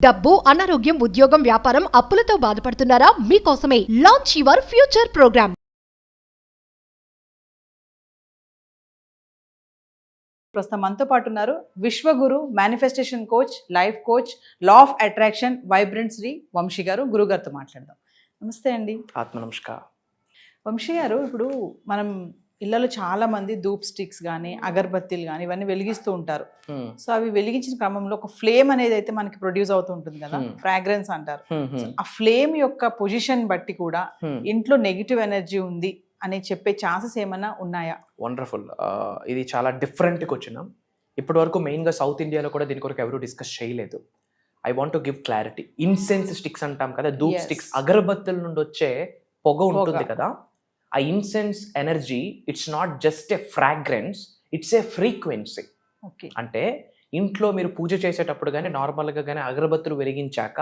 డబ్బు, అనారోగ్యం, ఉద్యోగం, వ్యాపారం, అప్పులతో బాధపడుతున్నారా? మీకోసమే లాంచ్ యువర్ ఫ్యూచర్ ప్రోగ్రామ్. ప్రస్తుతం మనతో పాటు ఉన్నారు Vishwaguru, manifestation coach, life coach, law of attraction, vibrant Shri Vamshi garu. గురుగారితో మాట్లాడదాం. నమస్తే అండి. ఆత్మ నమస్కారం. వంశీ గారు, ఇప్పుడు మనం ఇళ్లలో చాలా మంది ధూప్ స్టిక్స్ కానీ అగరబత్తీలు కానీ ఇవన్నీ వెలిగిస్తూ ఉంటారు. సో అవి వెలిగించిన క్రమంలో ఒక ఫ్లేమ్ అనేది అయితే మనకి ప్రొడ్యూస్ అవుతూ ఉంటుంది కదా, ఫ్రాగ్రెన్స్ అంటారు. ఆ ఫ్లేమ్ యొక్క పొజిషన్ బట్టి కూడా ఇంట్లో నెగిటివ్ ఎనర్జీ ఉంది అని చెప్పే ఛాన్సెస్ ఏమైనా ఉన్నాయా? వండర్ఫుల్. ఇది చాలా డిఫరెంట్గా వచ్చినాం. ఇప్పటి వరకు మెయిన్గా సౌత్ ఇండియాలో కూడా దీని కొరకు ఎవరు డిస్కస్ చేయలేదు. I want to give clarity. Incense sticks అంటాం కదా, ధూప్ స్టిక్స్, అగరబత్తుల నుండి వచ్చే పొగ ఉంటుంది కదా, ఆ incense energy it's not just a fragrance, it's a frequency. అంటే ఇంట్లో మీరు పూజ చేసేటప్పుడు కానీ నార్మల్గా కానీ అగరబత్తులు వెలిగించాక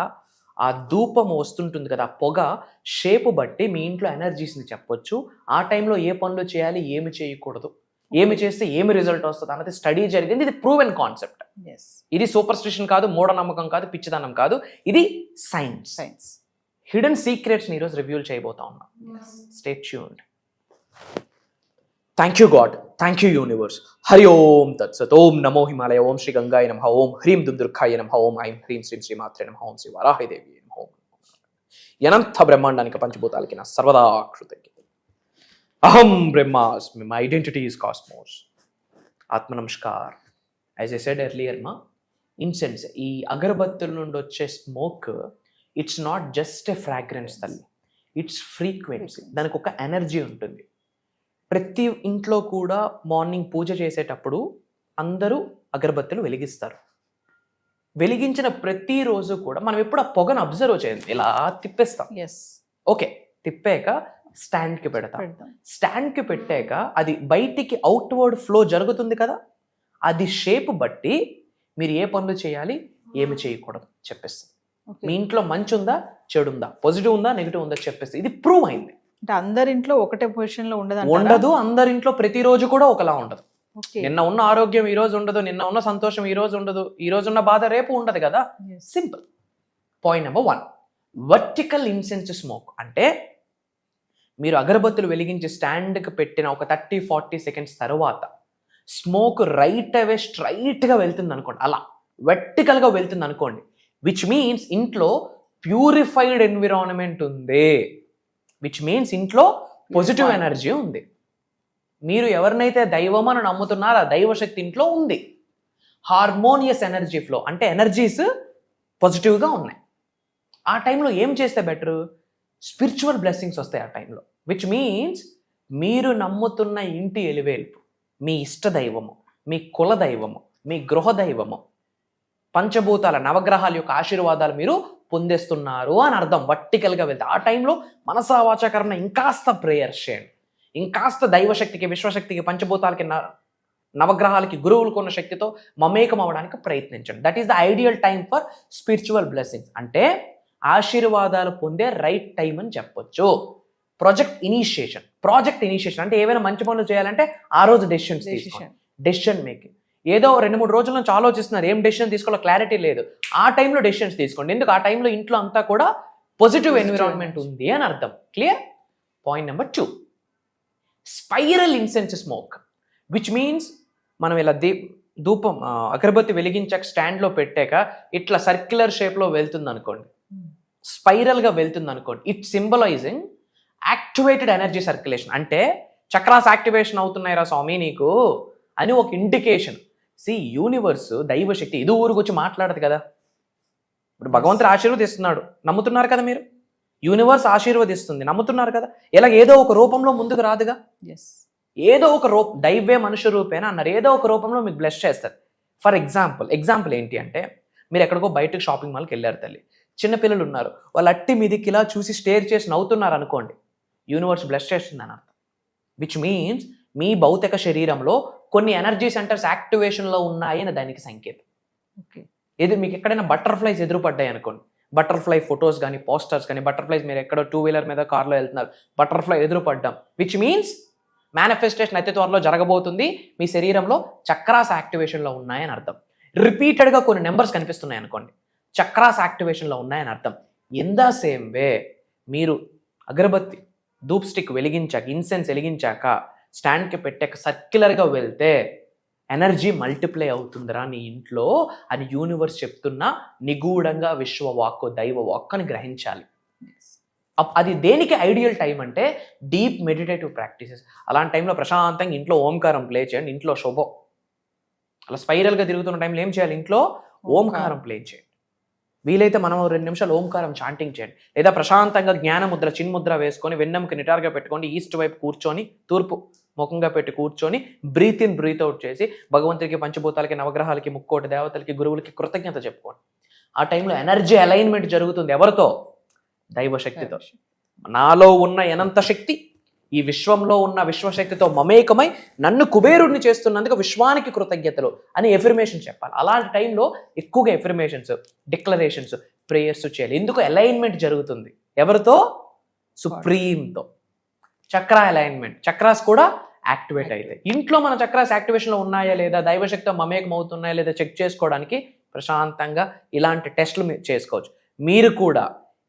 ఆ ధూపం వస్తుంటుంది కదా, ఆ పొగ షేపు బట్టి మీ ఇంట్లో ఎనర్జీస్ని చెప్పొచ్చు. ఆ టైంలో ఏ పనులు చేయాలి, ఏమి చేయకూడదు, ఏమి చేస్తే ఏమి రిజల్ట్ వస్తుంది అన్నది స్టడీ జరిగింది. ఇది ప్రూవెన్ కాన్సెప్ట్. ఇది సూపర్ స్టిషన్ కాదు, మూఢనమ్మకం కాదు, పిచ్చిదనం కాదు, ఇది సైన్స్. హిడెన్ సీక్రెట్స్ని ఈరోజు రివ్యూల్ చేయబోతా ఉన్నాం. Stay tuned. Thank you God, thank you universe. Hari Om తత్సత్. ఓం నమో హిమాలయ, ఓం శ్రీ గంగాయ నమః, ఓం హ్రీం దుర్దుర్ఖాయ నమః, ఓం ఐం హ్రీం శ్రీం శ్రీమాత్రే నమః, ఓం శ్రీ వరాహదేవి నమః. అనంత బ్రహ్మాండానికి పంచభూతాలకి నా సర్వదా కృతజ్ఞత. అహం బ్రహ్మాస్మి, మై ఐడెంటిటీ ఈస్ కాస్మోస్. ఆత్మ నమస్కార్. యాజ్ ఐ సెడ్ ఎర్లియర్, మా ఇన్సెన్స్, ఈ అగరబత్తుల నుండి వచ్చే smoke it's not just a fragrance తల్లి, ఇట్స్ ఫ్రీక్వెన్సీ. దానికి ఒక ఎనర్జీ ఉంటుంది. ప్రతి ఇంట్లో కూడా మార్నింగ్ పూజ చేసేటప్పుడు అందరూ అగరబత్తులు వెలిగిస్తారు. వెలిగించిన ప్రతిరోజు కూడా మనం ఎప్పుడు ఆ పొగను అబ్జర్వ్ చేయాలి. ఇలా తిప్పేస్తాం. ఓకే, తిప్పాక స్టాండ్కి పెడతాం. స్టాండ్కి పెట్టాక అది బయటికి అవుట్వర్డ్ ఫ్లో జరుగుతుంది కదా, అది షేప్ బట్టి మీరు ఏ పనులు చేయాలి, ఏమి చేయకూడదు చెప్పేస్తాం. మీ ఇంట్లో మంచి ఉందా, చెడు ఉందా, పాజిటివ్ ఉందా, నెగిటివ్ ఉందా చెప్పేస్తే ఇది ప్రూవ్ అయింది. అంటే అందరింట్లో ఒకటే పొజిషన్ లో ఉండదు. అందరింట్లో ప్రతిరోజు కూడా ఒకలా ఉండదు. నిన్న ఉన్న ఆరోగ్యం ఈ రోజు ఉండదు, నిన్న ఉన్న సంతోషం ఈ రోజు ఉండదు, ఈ రోజు ఉన్న బాధ రేపు ఉండదు కదా. Simple. Point number 1, vertical incense smoke. అంటే మీరు అగరబత్తులు వెలిగించి స్టాండ్కి పెట్టిన ఒక 30-40 సెకండ్స్ తర్వాత స్మోక్ రైట్ అవే స్ట్రైట్గా వెళ్తుంది అనుకోండి, అలా వర్టికల్గా వెళ్తుంది అనుకోండి, విచ్ మీన్స్ ఇంట్లో ప్యూరిఫైడ్ ఎన్విరాన్మెంట్ ఉంది, విచ్ మీన్స్ ఇంట్లో పాజిటివ్ ఎనర్జీ ఉంది. మీరు ఎవరినైతే దైవం అని నమ్ముతున్నారో ఆ దైవశక్తి ఇంట్లో ఉంది. హార్మోనియస్ ఎనర్జీ ఫ్లో, అంటే ఎనర్జీస్ పాజిటివ్గా ఉన్నాయి. ఆ టైంలో ఏం చేస్తే బెటరు? స్పిరిచువల్ బ్లెస్సింగ్స్ వస్తాయి ఆ టైంలో, విచ్ మీన్స్ మీరు నమ్ముతున్న ఇంటి ఎలివేల్పు, మీ ఇష్ట దైవము, మీ కుల దైవము, మీ గృహ దైవము, పంచభూతాల నవగ్రహాల యొక్క ఆశీర్వాదాలు మీరు పొందేస్తున్నారు అని అర్థం. వర్టికల్గా వెళ్తే ఆ టైంలో మనసా వాచాకరణ ఇంకాస్త ప్రేయర్స్ చేయండి, ఇంకాస్త దైవశక్తికి, విశ్వశక్తికి, పంచభూతాలకి, నవగ్రహాలకి, గురువులకు ఉన్న శక్తితో మమేకం అవ్వడానికి ప్రయత్నించండి. That is the ideal time for spiritual blessings. అంటే ఆశీర్వాదాలు పొందే రైట్ టైం అని చెప్పొచ్చు. ప్రాజెక్ట్ ఇనిషియేషన్ అంటే ఏవైనా మంచి పనులు చేయాలంటే ఆ రోజు డెసిషన్ మేకింగ్. ఏదో 2-3 రోజుల నుంచి ఆలోచిస్తున్నారు, ఏం డెసిషన్ తీసుకోవాలో క్లారిటీ లేదు, ఆ టైంలో డెసిషన్స్ తీసుకోండి. ఎందుకు? ఆ టైంలో ఇంట్లో అంతా కూడా పాజిటివ్ ఎన్విరాన్మెంట్ ఉంది అని అర్థం. Clear? Point number 2, spiral incense smoke, which means మనం ఇలా ధూపం అగరబత్తి వెలిగించాక స్టాండ్లో పెట్టాక ఇట్లా సర్క్యులర్ షేప్లో వెళ్తుంది అనుకోండి, స్పైరల్గా వెళ్తుంది అనుకోండి. It symbolising activated energy circulation. అంటే చక్రాస్ యాక్టివేషన్ అవుతున్నాయి రా స్వామి నీకు అని ఒక ఇండికేషన్. యూనివర్స్, దైవశక్తి ఇది ఊరికొచ్చి మాట్లాడదు కదా. ఇప్పుడు భగవంతుడు ఆశీర్వదిస్తున్నాడు, నమ్ముతున్నారు కదా మీరు. యూనివర్స్ ఆశీర్వదిస్తుంది, నమ్ముతున్నారు కదా. ఇలా ఏదో ఒక రూపంలో ముందుకు రాదుగా. ఏదో ఒక దైవే మనుష్య రూపేనా అన్నారు, ఏదో ఒక రూపంలో మీకు బ్లెస్ చేస్తారు. ఫర్ ఎగ్జాంపుల్ ఏంటి అంటే, మీరు ఎక్కడికో బయటకు షాపింగ్ మాల్కి వెళ్ళారు తల్లి, చిన్నపిల్లలు ఉన్నారు, వాళ్ళు అట్టి మీదికి ఇలా చూసి స్టేర్ చేసి నవ్వుతున్నారు అనుకోండి, యూనివర్స్ బ్లెస్ చేస్తుంది అని అర్థం. విచ్ మీన్స్ మీ భౌతిక శరీరంలో కొన్ని ఎనర్జీ సెంటర్స్ యాక్టివేషన్లో ఉన్నాయి అని దానికి సంకేతం. మీకు ఎక్కడైనా బటర్ఫ్లైస్ ఎదురుపడ్డాయి అనుకోండి, బటర్ఫ్లై ఫొటోస్ కానీ, పోస్టర్స్ కానీ, బటర్ఫ్లైస్ మీరు ఎక్కడో 2-వీలర్ మీద, కార్లో వెళ్తున్నారు, బటర్ఫ్లై ఎదురుపడ్డాం, విచ్ మీన్స్ మేనిఫెస్టేషన్ అతి త్వరలో జరగబోతుంది. మీ శరీరంలో చక్రాస్ యాక్టివేషన్లో ఉన్నాయని అర్థం. రిపీటెడ్గా కొన్ని నెంబర్స్ కనిపిస్తున్నాయి అనుకోండి, చక్రాస్ యాక్టివేషన్లో ఉన్నాయని అర్థం. ఇన్ ద సేమ్ వే మీరు అగరబత్తి ధూప్ స్టిక్ వెలిగించాక, ఇన్సెన్స్ వెలిగించాక, స్టాండ్కి పెట్టాక సర్క్యులర్గా వెళ్తే ఎనర్జీ మల్టిప్లై అవుతుందిరా నీ ఇంట్లో అని యూనివర్స్ చెప్తున్న నిగూఢంగా విశ్వవాక్కు దైవ వాక్కు అని గ్రహించాలి. అది దేనికి ఐడియల్ టైం అంటే డీప్ మెడిటేటివ్ ప్రాక్టీసెస్. అలాంటి టైంలో ప్రశాంతంగా ఇంట్లో ఓంకారం ప్లే చేయండి. ఇంట్లో శుభం. అలా స్పైరల్గా తిరుగుతున్న టైంలో ఏం చేయాలి? ఇంట్లో ఓంకారం ప్లే చేయండి. వీలైతే మనం 2 నిమిషాలు ఓంకారం చాంటింగ్ చేయండి. లేదా ప్రశాంతంగా జ్ఞానముద్ర చిన్ముద్ర వేసుకొని వెన్నెముక నిటారుగా పెట్టుకోండి. ఈస్ట్ వైపు కూర్చొని, తూర్పు ముఖంగా పెట్టి కూర్చొని బ్రీత్ ఇన్ బ్రీత్ అవుట్ చేసి భగవంతుడికి, పంచభూతాలకి, నవగ్రహాలకి, ముక్కోటి దేవతలకి, గురువులకి కృతజ్ఞత చెప్పుకోండి. ఆ టైంలో ఎనర్జీ అలైన్మెంట్ జరుగుతుంది. ఎవరితో? దైవశక్తితో. నాలో ఉన్న అనంత శక్తి ఈ విశ్వంలో ఉన్న విశ్వశక్తితో మమేకమై నన్ను కుబేరుడిని చేస్తున్నందుకు విశ్వానికి కృతజ్ఞతలు అని ఎఫర్మేషన్ చెప్పాలి. అలాంటి టైంలో ఎక్కువగా ఎఫర్మేషన్స్, డిక్లరేషన్స్, ప్రేయర్స్ చేయాలి. ఎందుకు? అలైన్మెంట్ జరుగుతుంది. ఎవరితో? సుప్రీంతో. చక్ర అలైన్మెంట్. చక్రాస్ కూడా యాక్టివేట్ అవుతాయి. ఇంట్లో మన చక్రాస్ యాక్టివేషన్లో ఉన్నాయా లేదా, దైవశక్తితో మమేకం అవుతున్నాయా లేదా చెక్ చేసుకోవడానికి ప్రశాంతంగా ఇలాంటి టెస్టులు మీరు చేసుకోవచ్చు. మీరు కూడా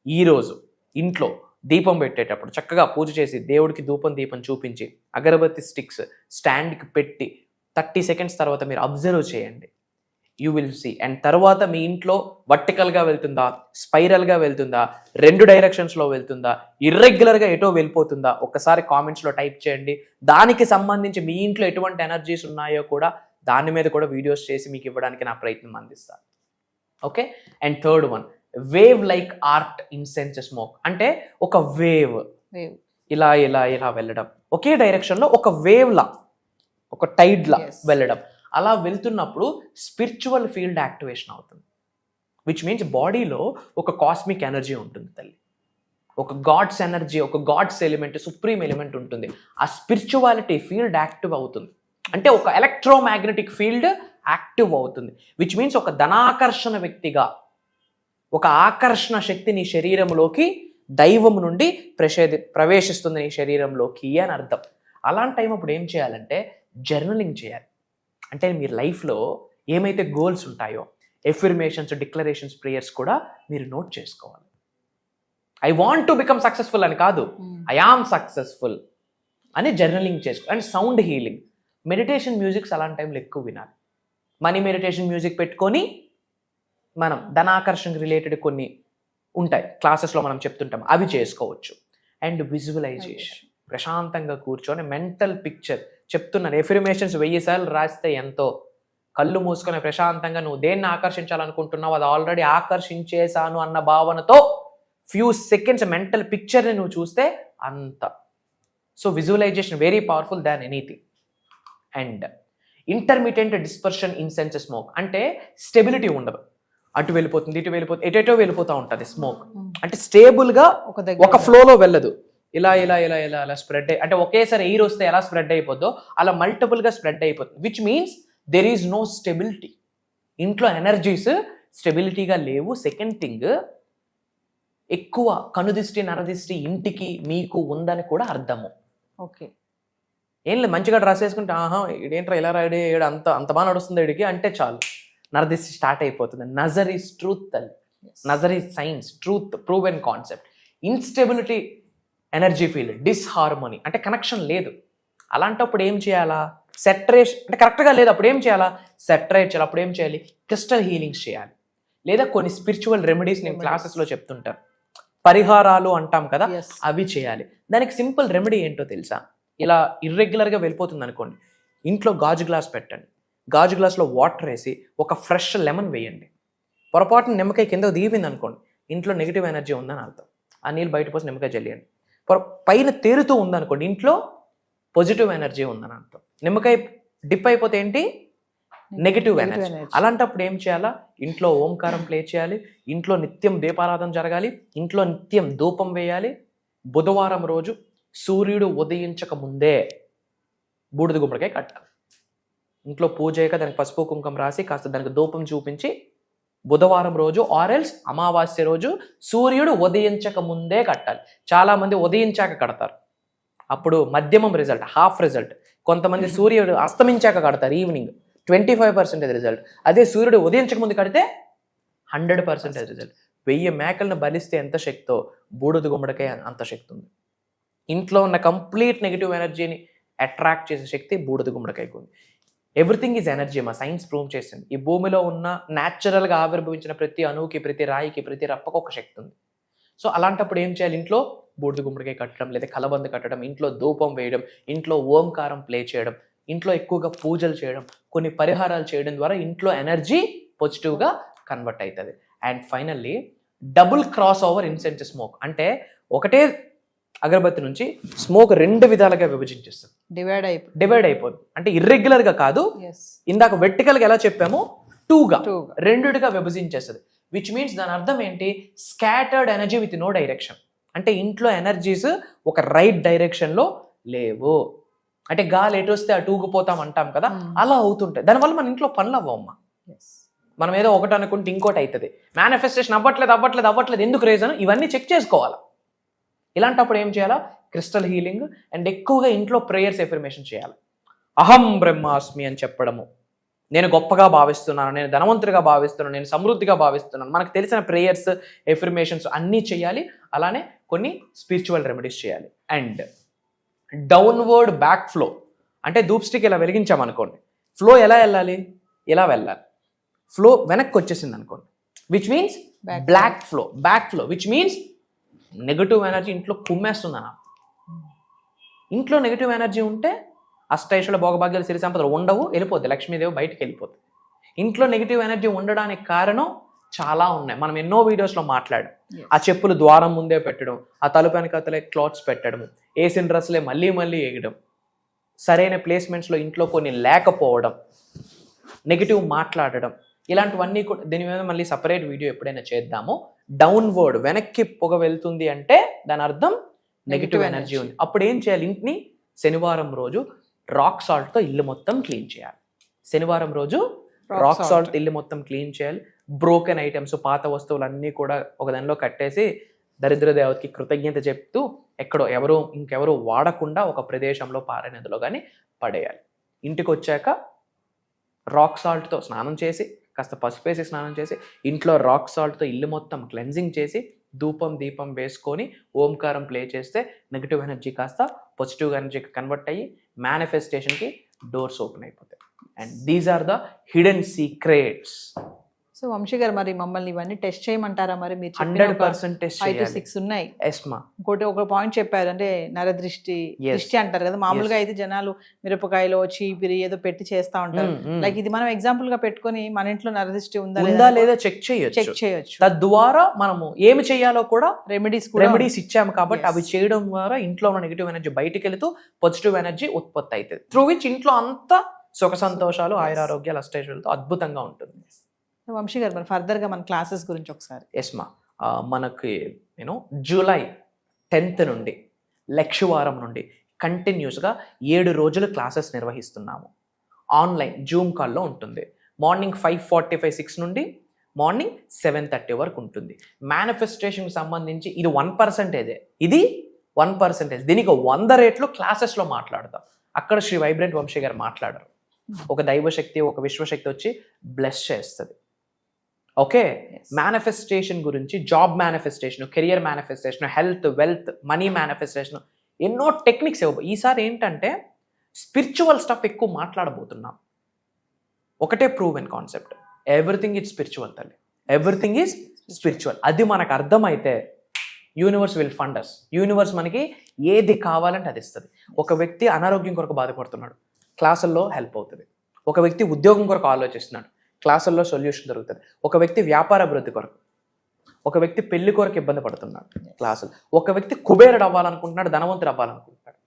ఈరోజు ఇంట్లో దీపం పెట్టేటప్పుడు చక్కగా పూజ చేసి దేవుడికి దీపం చూపించి అగరబత్తి స్టిక్స్ స్టాండ్కి పెట్టి 30 సెకండ్స్ తర్వాత మీరు అబ్జర్వ్ చేయండి. You will see. అండ్ తర్వాత మీ ఇంట్లో వర్టికల్గా వెళ్తుందా, స్పైరల్గా వెళ్తుందా, 2 డైరెక్షన్స్లో వెళ్తుందా, ఇర్రెగ్యులర్గా ఎటో వెళ్ళిపోతుందా, ఒక్కసారి కామెంట్స్లో టైప్ చేయండి. దానికి సంబంధించి మీ ఇంట్లో ఎటువంటి ఎనర్జీస్ ఉన్నాయో కూడా దాని మీద కూడా వీడియోస్ చేసి మీకు ఇవ్వడానికి నా ప్రయత్నం అందిస్తాను. Okay. And third one, wave like art incense smoke. అంటే ఒక వేవ్ ఇలా ఇలా ఇలా వెళ్ళడం, ఒకే డైరెక్షన్లో ఒక వేవ్ లా, ఒక టైడ్ లా వెళ్ళడం. అలా వెళ్తున్నప్పుడు స్పిరిచువల్ ఫీల్డ్ యాక్టివేషన్ అవుతుంది. విచ్ మీన్స్ బాడీలో ఒక కాస్మిక్ ఎనర్జీ ఉంటుంది తల్లి, ఒక గాడ్స్ ఎనర్జీ, ఒక గాడ్స్ ఎలిమెంట్, సుప్రీం ఎలిమెంట్ ఉంటుంది. ఆ స్పిరిచువాలిటీ ఫీల్డ్ యాక్టివ్ అవుతుంది. అంటే ఒక ఎలక్ట్రోమాగ్నెటిక్ ఫీల్డ్ యాక్టివ్ అవుతుంది. విచ్ మీన్స్ ఒక ధనాకర్షణ వ్యక్తిగా ఒక ఆకర్షణ శక్తి నీ శరీరంలోకి దైవం నుండి ప్రవేశిస్తుంది నీ శరీరంలోకి అని అర్థం. అలాంటి టైం అప్పుడు ఏం చేయాలంటే జర్నలింగ్ చేయాలి. అంటే మీరు లైఫ్లో ఏమైతే గోల్స్ ఉంటాయో ఎఫర్మేషన్స్, డిక్లరేషన్స్, ప్రేయర్స్ కూడా మీరు నోట్ చేసుకోవాలి. I want to become successful అని కాదు, ఐ ఆమ్ సక్సెస్ఫుల్ అని జర్నలింగ్ చేసుకో. And sound healing, meditation musics అలాంటి టైంలో ఎక్కువ వినాలి. మనీ మెడిటేషన్ మ్యూజిక్ పెట్టుకొని మనం ధనాకర్షణకు రిలేటెడ్ కొన్ని ఉంటాయి, క్లాసెస్లో మనం చెప్తుంటాం, అవి చేసుకోవచ్చు. అండ్ విజువలైజేషన్, ప్రశాంతంగా కూర్చొని మెంటల్ పిక్చర్ చెప్తున్నాను. ఎఫర్మేషన్స్ 1000 సార్లు రాస్తే ఎంతో, కళ్ళు మూసుకొని ప్రశాంతంగా నువ్వు దేన్ని ఆకర్షించాలనుకుంటున్నావు అది ఆల్రెడీ ఆకర్షించేశాను అన్న భావనతో ఫ్యూ సెకండ్స్ మెంటల్ పిక్చర్ని నువ్వు చూస్తే అంత. So visualisation very powerful than anything. And intermediate dispersion incense smoke. అంటే స్టెబిలిటీ ఉండదు, అటు వెళ్ళిపోతుంది, ఇటు వెళ్ళిపోతుంది, ఎటెటో వెళ్ళిపోతూ ఉంటుంది స్మోక్. అంటే స్టేబుల్గా ఒక ఫ్లోలో వెళ్ళదు. ఇలా ఇలా ఇలా ఇలా అలా స్ప్రెడ్ అంటే ఒకేసారి ఎయిర్ వస్తే ఎలా స్ప్రెడ్ అయిపోద్దో అలా మల్టిపుల్గా స్ప్రెడ్ అయిపోతుంది. Which means there is no stability. ఇంట్లో ఎనర్జీస్ స్టెబిలిటీగా లేవు. సెకండ్ థింగ్, ఎక్కువ కనుదిష్టి, నరదిష్టి ఇంటికి మీకు ఉందని కూడా అర్థము. ఓకే. ఏం లేదు, మంచిగా డ్రెస్ వేసుకుంటే ఇదేంట్రా ఇలా రాయడే, అంత అంత బాగా నడుస్తుంది ఇడికి అంటే చాలు, నరదిష్టి స్టార్ట్ అయిపోతుంది. నజర్ ఈజ్ ట్రూత్ అండి. నజర్ is science, truth, proven concept. Instability energy field, disharmony అంటే కనెక్షన్ లేదు. అలాంటప్పుడు ఏం చేయాలా? సెటరేషన్ అంటే కరెక్ట్గా లేదు, అప్పుడు ఏం చేయాలా? సెటరేట్ చేయాలి. అప్పుడు ఏం చేయాలి? క్రిస్టల్ హీలింగ్స్ చేయాలి. లేదా కొన్ని స్పిరిచువల్ రెమెడీస్ నేను క్లాసెస్లో చెప్తుంటాను, పరిహారాలు అంటాం కదా, అవి చేయాలి. దానికి సింపుల్ రెమెడీ ఏంటో తెలుసా? ఇలా ఇర్రెగ్యులర్గా వెళ్ళిపోతుంది అనుకోండి, ఇంట్లో గాజు గ్లాస్ పెట్టండి, గాజు గ్లాస్లో వాటర్ వేసి ఒక ఫ్రెష్ లెమన్ వేయండి. పొరపాటున నిమ్మకాయ కింద దిగిపోయింది అనుకోండి, ఇంట్లో నెగిటివ్ ఎనర్జీ ఉందని అర్థం. ఆ నీళ్ళు బయట పోసి నిమ్మకాయ జల్లియండి. పైన తేరుతూ ఉందనుకోండి, ఇంట్లో పాజిటివ్ ఎనర్జీ ఉందని అర్థం. నిమ్మకాయ డిప్ అయిపోతే ఏంటి? Negative energy. అలాంటప్పుడు ఏం చేయాలా? ఇంట్లో ఓంకారం ప్లే చేయాలి, ఇంట్లో నిత్యం దీపారాధన జరగాలి, ఇంట్లో నిత్యం ధూపం వేయాలి. బుధవారం రోజు సూర్యుడు ఉదయించక ముందే బూడిద గుమ్మడికాయ కట్టాలి. ఇంట్లో పూజ అయ్యాక దానికి పసుపు కుంకుమ రాసి కాస్త దానికి ధూపం చూపించి బుధవారం రోజు ఆరెల్స్ అమావాస్య రోజు సూర్యుడు ఉదయించక ముందే కట్టాలి. చాలామంది ఉదయించాక కడతారు, అప్పుడు మధ్యమం రిజల్ట్, హాఫ్ రిజల్ట్. కొంతమంది సూర్యుడు అస్తమించాక కడతారు, ఈవినింగ్ 25% రిజల్ట్. అదే సూర్యుడు ఉదయించక ముందు కడితే 100% రిజల్ట్. 1000 మేకలను బలిస్తే ఎంత శక్తో బూడిద గుమ్మడికాయ అంత శక్తి ఉంది. ఇంట్లో ఉన్న కంప్లీట్ నెగిటివ్ ఎనర్జీని అట్రాక్ట్ చేసే శక్తి బూడిద గుమ్మడికాయకు ఉంది. Everything is energy. మా సైన్స్ ప్రూవ్ చేసింది. ఈ భూమిలో ఉన్న న్యాచురల్గా ఆవిర్భవించిన ప్రతి అణువుకి, ప్రతి రాయికి, ప్రతి రప్పకు ఒక శక్తి ఉంది. సో అలాంటప్పుడు ఏం చేయాలి? ఇంట్లో బూడిద గుమ్మడికాయ కట్టడం, లేదా కలబంద కట్టడం, ఇంట్లో ధూపం వేయడం, ఇంట్లో ఓంకారం ప్లే చేయడం, ఇంట్లో ఎక్కువగా పూజలు చేయడం, కొన్ని పరిహారాలు చేయడం ద్వారా ఇంట్లో ఎనర్జీ పాజిటివ్గా కన్వర్ట్ అవుతుంది. And finally double cross over incense smoke. ఒకటే అగరబత్తి నుంచి స్మోక్ 2 విధాలుగా విభజించేస్తుంది, డివైడ్ అయిపోతుంది. ఇర్రెగ్యులర్గా కాదు, ఇందాక వెర్టికల్గా ఎలా చెప్పామో 2గా 2గా విభజించేస్తుంది. విచ్ మీన్స్ దాని అర్థం ఏంటి? Scattered energy with no direction. ఇంట్లో ఎనర్జీస్ ఒక రైట్ డైరెక్షన్లో లేవు. గాలి ఎటు వస్తే అటు ఊగిపోతాం అంటాం కదా, అలా అవుతుంటాయి. దానివల్ల మన ఇంట్లో పనులు అవ్వమ్మా. మనం ఏదో ఒకటి అనుకుంటే ఇంకోటి అవుతుంది. మేనిఫెస్టేషన్ అవ్వట్లేదు ఎందుకు రీజన్? ఇవన్నీ చెక్ చేసుకోవాలి. ఇలాంటప్పుడు ఏం చేయాలా? క్రిస్టల్ హీలింగ్ అండ్ ఎక్కువగా ఇంట్లో ప్రేయర్స్ ఎఫర్మేషన్ చేయాలి. అహం బ్రహ్మాస్మి అని చెప్పడము, నేను గొప్పగా భావిస్తున్నాను, నేను ధనవంతుడిగా భావిస్తున్నాను, నేను సమృద్ధిగా భావిస్తున్నాను. మనకు తెలిసిన ప్రేయర్స్, ఎఫర్మేషన్స్ అన్నీ చేయాలి. అలానే కొన్ని స్పిరిచువల్ రెమెడీస్ చేయాలి. అండ్ డౌన్వర్డ్ బ్యాక్ ఫ్లో, ధూప్ స్టిక్ ఇలా వెలిగించామనుకోండి, ఫ్లో ఎలా వెళ్ళాలి? ఇలా వెళ్ళాలి. ఫ్లో వెనక్కి వచ్చేసింది అనుకోండి, which means back flow, which means negative energy ఇంట్లో కుమ్మేస్తుంది అన్న. ఇంట్లో నెగటివ్ ఎనర్జీ ఉంటే అష్టైశ్వర్య భోగభాగ్యాలు, సిరి సంపదలు ఉండవు, వెళ్ళిపోద్ది. లక్ష్మీదేవి బయటికి వెళ్ళిపోతుంది. ఇంట్లో నెగిటివ్ ఎనర్జీ ఉండడానికి కారణం చాలా ఉన్నాయి. మనం ఎన్నో వీడియోస్లో మాట్లాడాం. ఆ చెప్పులు ద్వారం ముందే పెట్టడం, ఆ తలుపు వెనకతలే క్లాత్స్ పెట్టడం, వేసిన డ్రెస్లే మళ్ళీ వేయడం, సరైన ప్లేస్మెంట్స్లో ఇంట్లో కొన్ని లేకపోవడం, నెగిటివ్ మాట్లాడడం, ఇలాంటివన్నీ కూడా. దీని మీద మళ్ళీ సపరేట్ వీడియో ఎప్పుడైనా చేద్దాము. డౌన్వర్డ్, వెనక్కి పొగ వెళ్తుంది అంటే దాని అర్థం నెగిటివ్ ఎనర్జీ ఉంది. అప్పుడు ఏం చేయాలి? ఇంటిని శనివారం రోజు రాక్ సాల్ట్తో ఇల్లు మొత్తం క్లీన్ చేయాలి. శనివారం రోజు రాక్ సాల్ట్ ఇల్లు మొత్తం క్లీన్ చేయాలి. బ్రోకెన్ ఐటమ్స్, పాత వస్తువులన్నీ కూడా ఒక దానిలో కట్టేసి దరిద్ర దేవతకి కృతజ్ఞత చెప్తూ ఇంకెవరు వాడకుండా ఒక ప్రదేశంలో పారే నదిలో కానీ పడేయాలి. ఇంటికి వచ్చాక రాక్ సాల్ట్తో స్నానం చేసి, కాస్త పసుపేసి స్నానం చేసి, ఇంట్లో రాక్ సాల్ట్తో ఇల్లు మొత్తం క్లెన్జింగ్ చేసి, ధూపం దీపం వేసుకొని ఓంకారం ప్లే చేస్తే నెగిటివ్ ఎనర్జీ కాస్త పాజిటివ్ ఎనర్జీకి కన్వర్ట్ అయ్యి మేనిఫెస్టేషన్కి డోర్స్ ఓపెన్ అయిపోతాయి. And these are the hidden secrets. So Vamshi garu, మరి మమ్మల్ని ఇవన్నీ టెస్ట్ చేయమంటారా? మరి మీరు 100% టెస్ట్ 5 to 6 ఉన్నాయి. ఇంకోటి ఒక పాయింట్ చెప్పారు, నరదృష్టి అంటారు కదా. మామూలుగా అయితే జనాలు మిరపకాయలో చీపిరి ఏదో పెట్టి చేస్తా ఉంటారు. లైక్ ఇది మనం ఎగ్జాంపుల్ గా పెట్టుకొని మన ఇంట్లో నరదృష్టి ఉందా లేదా చెక్ చేయొచ్చు. తద్వారా మనము ఏమి చేయాలో కూడా రెమెడీస్ ఇచ్చాము కాబట్టి అవి చేయడం ద్వారా ఇంట్లో ఉన్న నెగిటివ్ ఎనర్జీ బయటికి వెళుతూ పాజిటివ్ ఎనర్జీ ఉత్పత్తి అవుతుంది. త్రూ విచ్ ఇంట్లో అంతా సుఖ సంతోషాలు, ఆయురారోగ్యాలు, అష్టైశ్వర్యాలతో అద్భుతంగా ఉంటుంది. వంశీ గారు, మరి ఫర్దర్గా మన క్లాసెస్ గురించి ఒకసారి. ఎస్మా, మనకి జూలై 10th నుండి లక్షవారం నుండి కంటిన్యూస్గా 7 రోజులు క్లాసెస్ నిర్వహిస్తున్నాము. ఆన్లైన్ జూమ్ కాల్లో ఉంటుంది. మార్నింగ్ 5:45, 6 నుండి మార్నింగ్ 7:30 వరకు ఉంటుంది. మేనిఫెస్టేషన్కి సంబంధించి ఇది 1%. ఇది 1%. దీనికి 100 రేట్లు క్లాసెస్లో మాట్లాడతాం. అక్కడ శ్రీ వైబ్రెంట్ వంశీ గారు మాట్లాడరు. ఒక దైవశక్తి, ఒక విశ్వశక్తి వచ్చి బ్లెస్ చేస్తుంది. ఓకే, మేనిఫెస్టేషన్ గురించి, job manifestation, career manifestation, health, wealth, money manifestation, ఎన్నో టెక్నిక్స్ ఈసారి ఏంటంటే స్పిరిచువల్ స్టఫ్ ఎక్కువ మాట్లాడబోతున్నాం. ఒకటే proven concept, everything is spiritual తల్లి, ఎవ్రీథింగ్ ఈజ్ స్పిరిచువల్. అది మనకు అర్థమైతే universe will fund us. Universe మనకి ఏది కావాలంటే అది ఇస్తుంది. ఒక వ్యక్తి అనారోగ్యం కొరకు బాధపడుతున్నాడు, క్లాసుల్లో హెల్ప్ అవుతుంది. ఒక వ్యక్తి ఉద్యోగం కొరకు ఆలోచిస్తున్నాడు, క్లాసుల్లో సొల్యూషన్ దొరుకుతుంది. ఒక వ్యక్తి వ్యాపార అభివృద్ధి కొరకు, ఒక వ్యక్తి పెళ్లి కొరకు ఇబ్బంది పడుతున్నాడు, క్లాసులు. ఒక వ్యక్తి కుబేరుడు అవ్వాలనుకుంటున్నాడు, ధనవంతుడు అవ్వాలనుకుంటున్నాడు.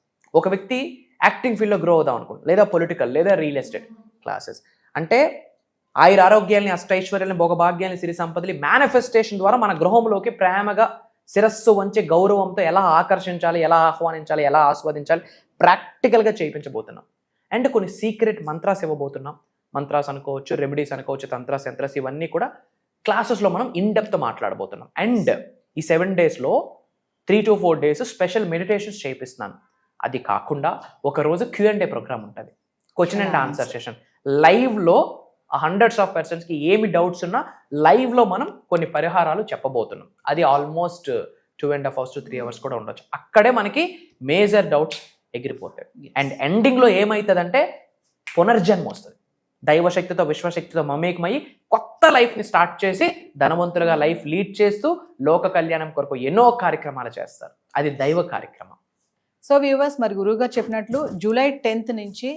ఒక వ్యక్తి యాక్టింగ్ ఫీల్డ్లో గ్రో అవుదాం అనుకుంటున్నాడు, లేదా పొలిటికల్, లేదా రియల్ ఎస్టేట్ క్లాసెస్. ఆయురారోగ్యాల్ని, అష్టైశ్వర్యాన్ని, భోగభాగ్యాన్ని, సిరి సంపదలు మేనిఫెస్టేషన్ ద్వారా మన గృహంలోకి ప్రేమగా శిరస్సు వంచి గౌరవంతో ఎలా ఆకర్షించాలి, ఎలా ఆహ్వానించాలి, ఎలా ఆస్వాదించాలి ప్రాక్టికల్గా చేయించబోతున్నాం. అండ్ కొన్ని సీక్రెట్ మంత్రాస్ ఇవ్వబోతున్నాం. మంత్రాస్ అనుకోవచ్చు, రెమెడీస్ అనుకోవచ్చు, తంత్రాస్, యంత్రాస్, ఇవన్నీ కూడా క్లాసెస్లో మనం ఇన్డెప్త్ మాట్లాడబోతున్నాం. అండ్ ఈ 7 daysలో 3 to 4 days స్పెషల్ మెడిటేషన్స్ చేయిస్తున్నాను. అది కాకుండా ఒకరోజు Q&A ప్రోగ్రామ్ ఉంటుంది, క్వశ్చన్ అండ్ ఆన్సర్ సెషన్. లైవ్లో ఆ హండ్రెడ్స్ ఆఫ్ పర్సన్స్కి ఏమి డౌట్స్ ఉన్నా లైవ్లో మనం కొన్ని పరిహారాలు చెప్పబోతున్నాం. అది ఆల్మోస్ట్ 2.5 hours to 3 hours కూడా ఉండొచ్చు. అక్కడే మనకి మేజర్ డౌట్స్ ఎగిరిపోతాయి. అండ్ ఎండింగ్లో ఏమవుతుందంటే పునర్జన్మ వస్తుంది. దైవశక్తితో విశ్వశక్తితో మమేకమయ్యి కొత్త లైఫ్ని స్టార్ట్ చేసి ధనవంతులుగా లైఫ్ లీడ్ చేస్తూ లోక కళ్యాణం కొరకు ఎన్నో కార్యక్రమాలు చేస్తారు. అది దైవ కార్యక్రమం. సో వ్యూవర్స్, మరి గురువుగారు చెప్పినట్లు July 10th నుంచి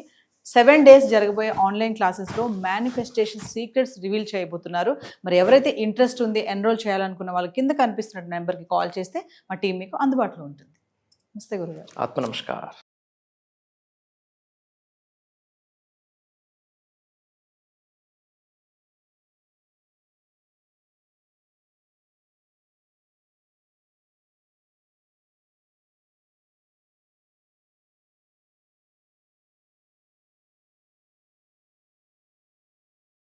7 days జరగబోయే ఆన్లైన్ క్లాసెస్లో మేనిఫెస్టేషన్ సీక్రెట్స్ రివీల్ చేయబోతున్నారు. మరి ఎవరైతే ఇంట్రెస్ట్ ఉంది, ఎన్రోల్ చేయాలనుకున్న వాళ్ళు కింద కనిపిస్తున్న నెంబర్కి కాల్ చేస్తే మా టీం మీకు అందుబాటులో ఉంటుంది. నమస్తే గురుగారు. ఆత్మ నమస్కారం.